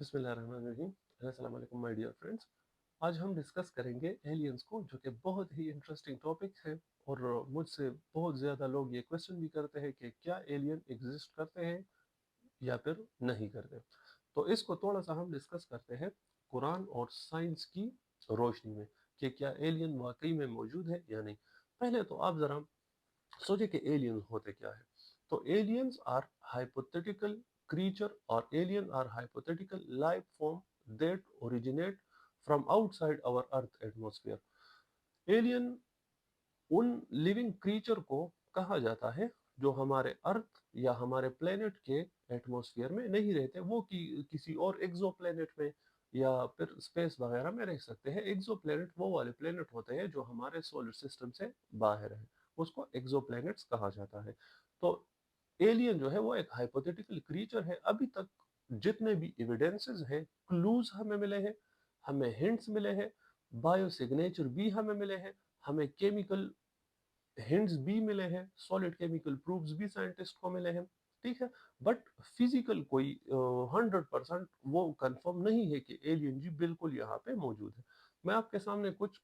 बिस्मिल्लाहिर्रहमानिर्रहीम। अस्सलाम वालेकुम माय डियर फ्रेंड्स। आज हम डिस्कस करेंगे एलियंस को, जो कि बहुत ही इंटरेस्टिंग टॉपिक है। और मुझसे बहुत ज़्यादा लोग ये क्वेश्चन भी करते हैं कि क्या एलियन एग्जिस्ट करते हैं या फिर नहीं करते। तो इसको थोड़ा सा हम डिस्कस करते हैं कुरान और साइंस की रोशनी में, कि क्या एलियन वाकई में मौजूद है या नहीं। पहले तो आप ज़रा सोचिए कि एलियन होते क्या है। तो aliens are hypothetical creature or alien are hypothetical life form that originate from outside our earth atmosphere. Alien उन लिविंग क्रीचर को कहा जाता है जो हमारे अर्थ या हमारे प्लेनेट के एटमॉस्फेयर में नहीं रहते, वो किसी और एक्सो प्लेनेट में या फिर स्पेस वगैरह में रह सकते हैं। एक्सो प्लेनेट वो वाले प्लेनेट होते हैं जो हमारे सोलर सिस्टम से बाहर है, उसको एक्सो प्लेनेट्स कहा जाता है। तो एलियन जो है वो एक हाइपोथेटिकल क्रीचर है। अभी तक जितने भी एविडेंसेस है, क्लूज हमें मिले हैं, हमें हिंट्स मिले हैं, बायो सिग्नेचर भी हमें मिले हैं, हमें केमिकल हिंट्स भी मिले हैं, सॉलिड केमिकल प्रूफ्स भी साइंटिस्ट को मिले हैं, ठीक है। बट फिजिकल कोई 100% वो कंफर्म नहीं है कि एलियन जी बिल्कुल यहाँ पे मौजूद है। मैं आपके सामने कुछ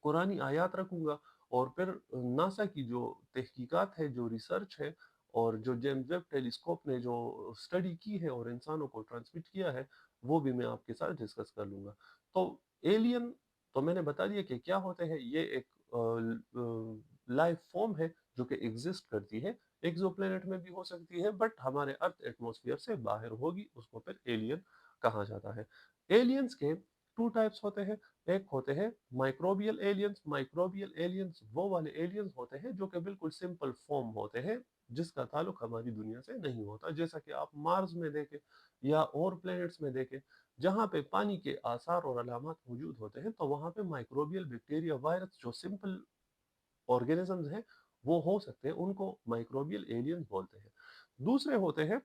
कुरानी आयात रखूंगा, और फिर नासा की जो तहकीकात है, जो रिसर्च है, और जो जेम्स वेब टेलीस्कोप ने जो स्टडी की है और इंसानों को ट्रांसमिट किया है, वो भी मैं आपके साथ डिस्कस कर लूंगा। तो एलियन तो मैंने बता दिया कि क्या होते हैं। ये एक लाइफ फॉर्म है जो कि एग्जिस्ट करती है, एक्सोप्लैनेट में भी हो सकती है, बट हमारे अर्थ एटमॉस्फेयर से बाहर होगी, उसको फिर एलियन कहा जाता है। एलियंस के टू टाइप्स होते हैं। एक होते हैं माइक्रोबियल एलियंस। माइक्रोबियल एलियंस वो वाले एलियंस होते हैं जो कि बिल्कुल सिंपल फॉर्म होते हैं, जिसका ताल्लुक हमारी दुनिया से नहीं होता। जैसा कि आप मार्स में देखें या और प्लैनेट्स में देखें, जहाँ पे पानी के आसार और अलामत मौजूद होते हैं, तो वहाँ पे माइक्रोबियल बैक्टीरिया, वायरस, जो सिंपल ऑर्गेनिजम्स हैं, वो हो सकते हैं, उनको माइक्रोबियल एलियंस बोलते हैं। दूसरे होते हैं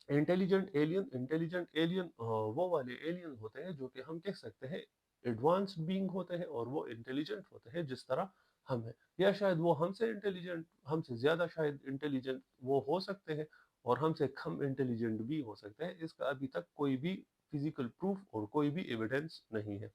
इंटेलिजेंट एलियन। इंटेलिजेंट एलियन वो वाले एलियन होते हैं जो कि हम कह सकते हैं एडवांस्ड बीइंग होते हैं, और वो इंटेलिजेंट होते हैं जिस तरह हम हैं, या शायद वो हमसे इंटेलिजेंट, हमसे ज्यादा शायद इंटेलिजेंट वो हो सकते हैं, और हमसे कम इंटेलिजेंट भी हो सकते हैं। इसका अभी तक कोई भी फिजिकल प्रूफ और कोई भी एविडेंस नहीं है।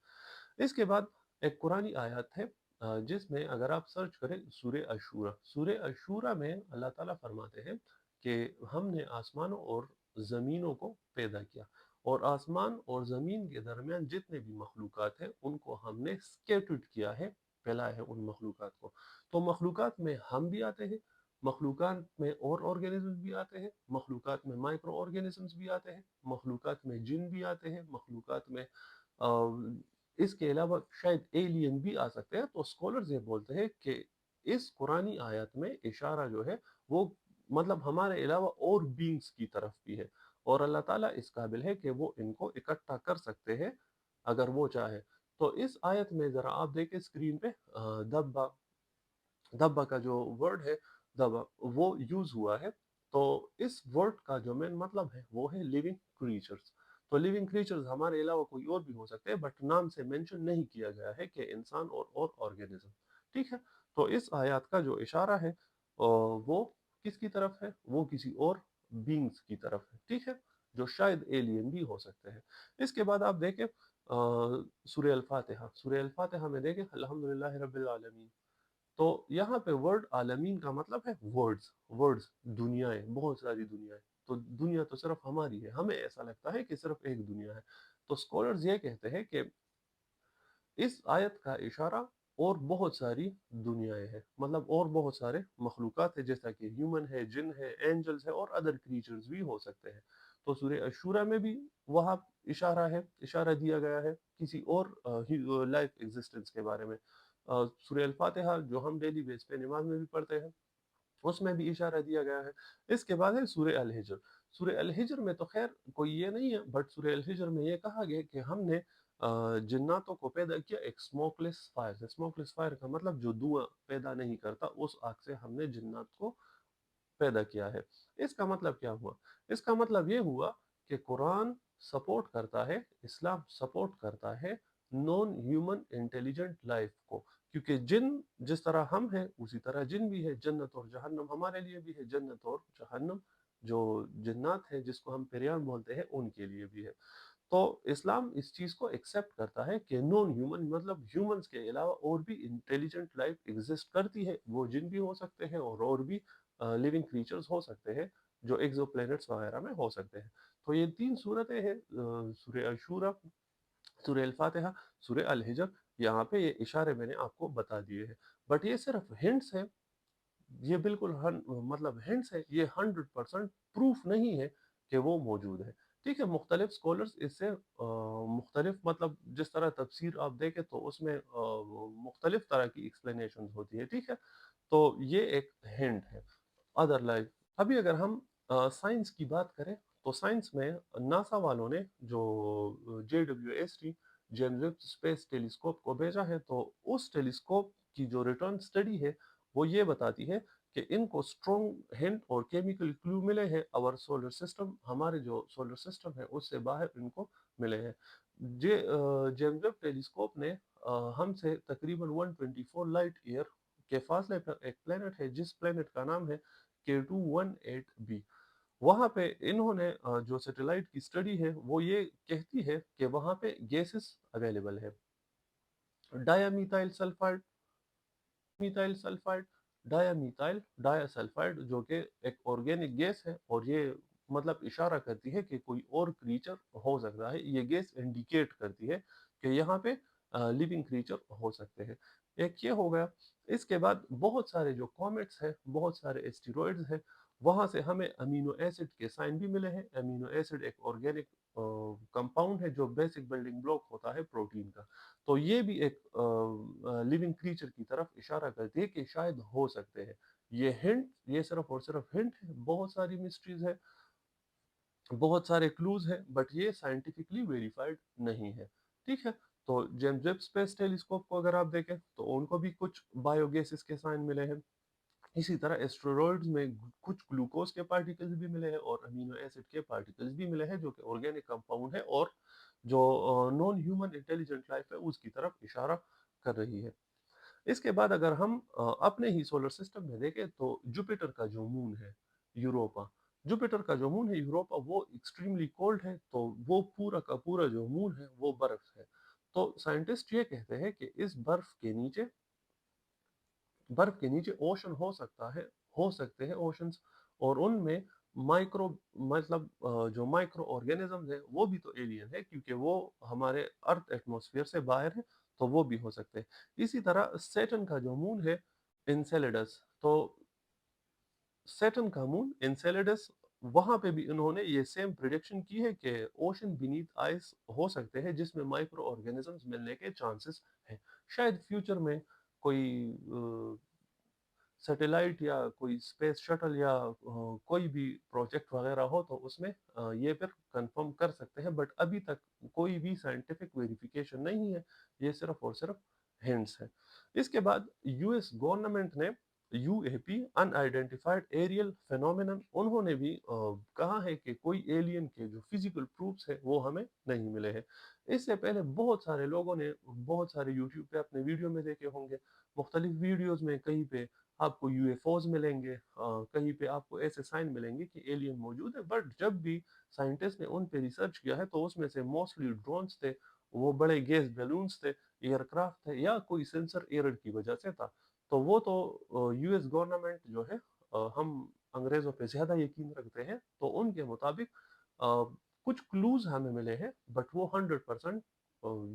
इसके बाद एक कुरानी आयत है, जिसमें अगर आप सर्च करें सूरे अशूरा, सूरे अशूरा में अल्लाह ताला फरमाते हैं कि हमने आसमानों और ज़मीनों को पैदा किया, और आसमान और ज़मीन के दरमियान जितने भी मखलूक़ात हैं उनको हमने स्केटर्ड किया है, फैलाया है उन मखलूक़ात को। तो मखलूक़ात में हम भी आते हैं, मखलूक़ात में और ऑर्गेनिज्म भी आते हैं, मखलूक़ात में माइक्रो ऑर्गेनिजम्स भी आते हैं, मखलूक़ात में जिन भी आते हैं, मखलूक़ात में इसके अलावा शायद एलियन भी आ सकते हैं। तो स्कॉलर्स ये बोलते हैं कि इस कुरानी आयत में इशारा जो है वो मतलब हमारे अलावा और बींग्स की तरफ भी है, और अल्लाह ताला इस काबिल है कि वो इनको इकट्ठा कर सकते हैं अगर वो चाहे। तो इस आयत में ज़रा आप देखें स्क्रीन पे, दब्बा, दब्बा का जो वर्ड है, दब्बा, वो यूज हुआ है। तो इस वर्ड का जो मेन मतलब है वो है लिविंग क्रीचर्स। तो लिविंग क्रीचर्स हमारे अलावा कोई और भी हो सकते हैं, बट नाम से मेंशन नहीं किया गया है कि इंसान और ऑर्गेनिज्म, ठीक है। तो इस आयत का जो इशारा है वो किसकी तरफ है, वो किसी और बींग्स की तरफ है, ठीक है, जो शायद एलियन भी हो सकते हैं। इसके बाद आप देखें सूरह अल फातिहा। सूरह अल फातिहा में देखें अल्हम्दुलिल्लाहि रब्बिल आलमीन। तो यहाँ पे वर्ड आलमीन का मतलब है वर्ड्स, वर्ड्स, दुनियाएं, बहुत सारी दुनियाएं। तो दुनिया तो सिर्फ हमारी है, हमें ऐसा लगता है कि सिर्फ एक दुनिया है। तो स्कॉलर्स ये कहते हैं कि इस आयत का इशारा और बहुत सारी दुनियाएं हैं, मतलब और बहुत सारे मखलूकात है, जैसा कि ह्यूमन है, जिन है, एंजल्स है, और अदर क्रीचर्स भी हो सकते हैं। तो सूरह अशूरा में भी वहाँ इशारा है, इशारा दिया गया है किसी और लाइफ एग्जिस्टेंस के बारे में। सूरह अल फातिहा जो हम डेली बेस पे नमाज में भी पढ़ते हैं, उसमें भी इशारा दिया गया है। इसके बाद है सूरह अल हिज्र। सूरह अल हिज्र में तो खैर कोई ये नहीं है, बट सूरह अल हिज्र में ये कहा गया कि हमने जिन्नातों को पैदा किया एक स्मोकलेस फायर से। स्मोकलेस फायर का मतलब जो धुआं पैदा नहीं करता, उस आग से हमने जिन्नात को पैदा किया है। इसका मतलब क्या हुआ? इसका मतलब ये हुआ कि कुरान सपोर्ट करता है, इस्लाम सपोर्ट करता है नॉन ह्यूमन इंटेलिजेंट लाइफ को, क्योंकि जिन जिस तरह हम हैं उसी तरह जिन भी है। जन्नत और जहन्नम हमारे लिए भी है, जन्नत और जहन्नम जो जिन्नात हैं जिसको हम पेरियान बोलते हैं उनके लिए भी है। तो इस्लाम इस चीज़ को एक्सेप्ट करता है कि नॉन ह्यूमन मतलब ह्यूमंस के अलावा और भी इंटेलिजेंट लाइफ एग्जिस्ट करती है, वो जिन भी हो सकते हैं और भी लिविंग क्रीचर्स हो सकते हैं जो एक्सोप्लैनेट्स वगैरह में हो सकते हैं। तो ये 3 सूरतें हैं, सूरह अशूरा, सूरह अल-फातिहा, सूरह अल-हिज्र। यहाँ पे ये इशारे मैंने आपको बता दिए हैं, बट ये सिर्फ हिंट्स है, ये बिल्कुल मतलब हिंट्स है, ये 100% प्रूफ नहीं है कि वो मौजूद है। ठीक है, मुख्तलिफ स्कॉलर्स इससे मुख्तलिफ मतलब जिस तरह तफसीर आप देखें तो उसमें मुख्तलिफ तरह की एक्सप्लेनेशन होती है। ठीक है, तो ये एक हिंट है। अदर लाइफ, अभी अगर हम साइंस की बात करें तो साइंस में नासा वालों ने जो JWST James Webb space telescope को भेजा है, तो उस टेलीस्कोप की जो रिटर्न स्टडी है वो ये बताती है कि इनको स्ट्रॉन्ग हिंट और केमिकल क्लू मिले हैं आवर सोलर सिस्टम, हमारे जो सोलर सिस्टम है उससे बाहर इनको मिले हैं। जे जेम्स वेब टेलीस्कोप ने हमसे तकरीबन 124 लाइट ईयर के फासले पर एक प्लेनेट है जिस प्लेनेट का नाम है K218b। वहाँ पे इन्होंने जो सैटेलाइट की स्टडी है वो ये कहती है कि वहाँ पे गैसेस अवेलेबल है, डायामीथाइल सल्फाइड, मिथाइल सल्फाइड, डायामीथाइल डायासल्फाइड, जो कि एक ऑर्गेनिक गैस है और ये मतलब इशारा करती है कि कोई और क्रीचर हो सकता है। ये गैस इंडिकेट करती है कि यहाँ पे लिविंग क्रीचर हो सकते हैं। एक ये हो गया। इसके बाद बहुत सारे जो कॉमेट्स हैं, बहुत सारे एस्टेरॉइड्स हैं, वहाँ से हमें अमीनो एसिड के साइन भी मिले हैं। अमीनो एसिड एक ऑर्गेनिक कंपाउंड है जो बेसिक बिल्डिंग ब्लॉक होता है प्रोटीन का। तो ये भी एक लिविंग क्रीचर की तरफ इशारा करती है कि शायद हो सकते हैं। ये हिंट, ये सिर्फ और सिर्फ हिंट है, बहुत सारी मिस्ट्रीज है, बहुत सारे क्लूज हैं, बट ये साइंटिफिकली वेरीफाइड नहीं है। ठीक है, तो जेम्स वेब स्पेस टेलीस्कोप को अगर आप देखें तो उनको भी कुछ बायोगैसेस के साइन मिले हैं। इसी तरह एस्टेरॉइड्स में कुछ ग्लूकोज के पार्टिकल्स भी मिले हैं और अमीनो एसिड के पार्टिकल्स भी मिले हैं जो कि ऑर्गेनिक कंपाउंड है और जो नॉन ह्यूमन इंटेलिजेंट लाइफ है उसकी तरफ इशारा कर रही है। इसके बाद अगर हम अपने ही सोलर सिस्टम में देखें तो जुपिटर का जो मून है यूरोपा, जुपिटर का जो मून है यूरोपा वो एक्सट्रीमली कोल्ड है, तो वो पूरा का पूरा जो मून है वो बर्फ है। तो साइंटिस्ट ये कहते हैं कि इस बर्फ के नीचे ओशन हो सकता है, हो सकते हैं ओशंस, और उनमें माइक्रो मतलब जो माइक्रो ऑर्गेनिजम्स है वो भी तो एलियन है क्योंकि वो हमारे अर्थ एटमॉस्फेयर से बाहर है, तो वो भी हो सकते हैं। इसी तरह सेटन का जो मून है इंसेलेडस, तो सेटन का मून इंसेलेडस, वहां पे भी इन्होंने ये सेम प्रिडिक्शन की है कि ओशन बीनीथ आइस हो सकते हैं जिसमें माइक्रो ऑर्गेनिजम्स मिलने के चांसेस हैं। शायद फ्यूचर में कोई सैटेलाइट या कोई स्पेस शटल या कोई भी प्रोजेक्ट वगैरह हो तो उसमें ये फिर कंफर्म कर सकते हैं, बट अभी तक कोई भी साइंटिफिक वेरिफिकेशन नहीं है, ये सिर्फ और सिर्फ हिंट्स है। इसके बाद यूएस गवर्नमेंट ने यूएपी अनआइडेंटिफाइड एरियल फेनोमेनन, उन्होंने भी कहा है कि कोई एलियन के जो फिजिकल प्रूफ्स है वो हमें नहीं मिले हैं। इससे पहले बहुत सारे लोगों ने बहुत सारे यूट्यूब पे अपने वीडियो में देखे होंगे, मुख्तलिफ वीडियोज में कहीं पे आपको यूएफओज मिलेंगे, कहीं पे आपको ऐसे साइन मिलेंगे कि एलियन मौजूद है, बट जब भी साइंटिस्ट ने उन पे रिसर्च किया है तो उसमें से मोस्टली ड्रोन्स थे, वो बड़े गैस बैलून्स थे, एयरक्राफ्ट थे, या कोई सेंसर एरर की वजह से था। तो वो तो यूएस गवर्नमेंट जो है, हम अंग्रेजों पे ज्यादा यकीन रखते हैं, तो उनके मुताबिक कुछ क्लूज हमें मिले हैं, बट वो 100%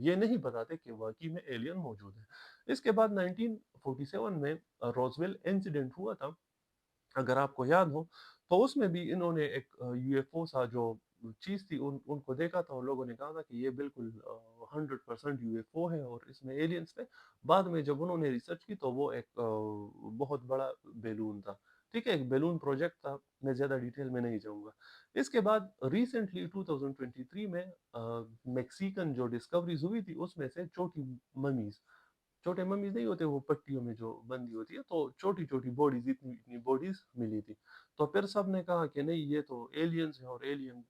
ये नहीं बताते कि वाकई में एलियन मौजूद है। इसके बाद 1947 में रोजवेल इंसिडेंट हुआ था, अगर आपको याद हो, तो उसमें भी इन्होंने एक यूएफओ सा जो चीज थी उनको देखा था और लोगों ने कहा था कि ये बिल्कुल 100% यूएफओ है और इसमें एलियंस थे। बाद में जब उन्होंने रिसर्च की तो वो एक बहुत बड़ा बेलून था। ठीक है, एक बेलून प्रोजेक्ट था, मैं ज्यादा डिटेल में नहीं जाऊंगा। इसके बाद रिसेंटली 2023 में मेक्सिकन जो डिस्कवरीज हुई थी उसमें से छोटी ममीज, छोटे मम्मीज नहीं होते वो पट्टियों में जो बंदी होती है, तो छोटी छोटी बॉडीज, इतनी इतनी बॉडीज मिली थी। तो फिर सब ने कहा कि नहीं ये तो एलियंस है और एलियन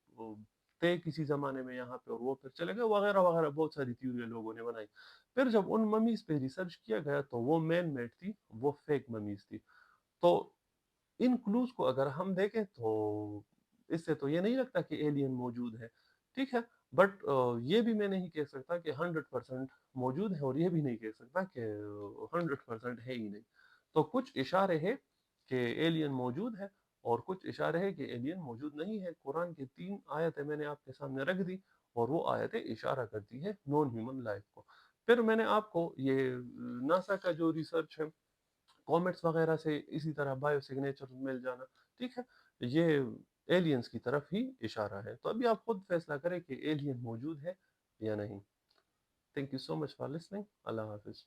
थे किसी जमाने में यहाँ पे और वो फिर चले गए वगैरह वगैरह, बहुत सारी थ्योरी लोगों ने बनाई। फिर जब उन ममीज पे रिसर्च किया गया तो वो मैन मेड थी, वो फेक ममीज थी। तो इन क्लूज को अगर हम देखें तो اس سے تو یہ نہیں لگتا کہ ایلین موجود ہے، ٹھیک ہے، بٹ یہ بھی میں نہیں کہہ سکتا کہ 100% موجود ہے، اور یہ بھی نہیں کہہ سکتا کہ 100% ہے ہی نہیں. تو کچھ اشارے ہیں کہ ایلین موجود ہے، اور کچھ اشارے ہیں کہ ایلین موجود نہیں ہے. قرآن کی 3 آیتیں میں نے آپ کے سامنے رکھ دی، اور وہ آیتیں اشارہ کرتی ہے نان ہیومن لائف کو. پھر میں نے آپ کو یہ ناسا کا جو ریسرچ ہے، کومٹس وغیرہ سے اسی طرح بایو سگنیچر مل جانا، ٹھیک ہے، یہ ایلینز کی طرف ہی اشارہ ہے. تو ابھی آپ خود فیصلہ کریں کہ ایلین موجود ہے یا نہیں. Thank you so much for listening. اللہ حافظ.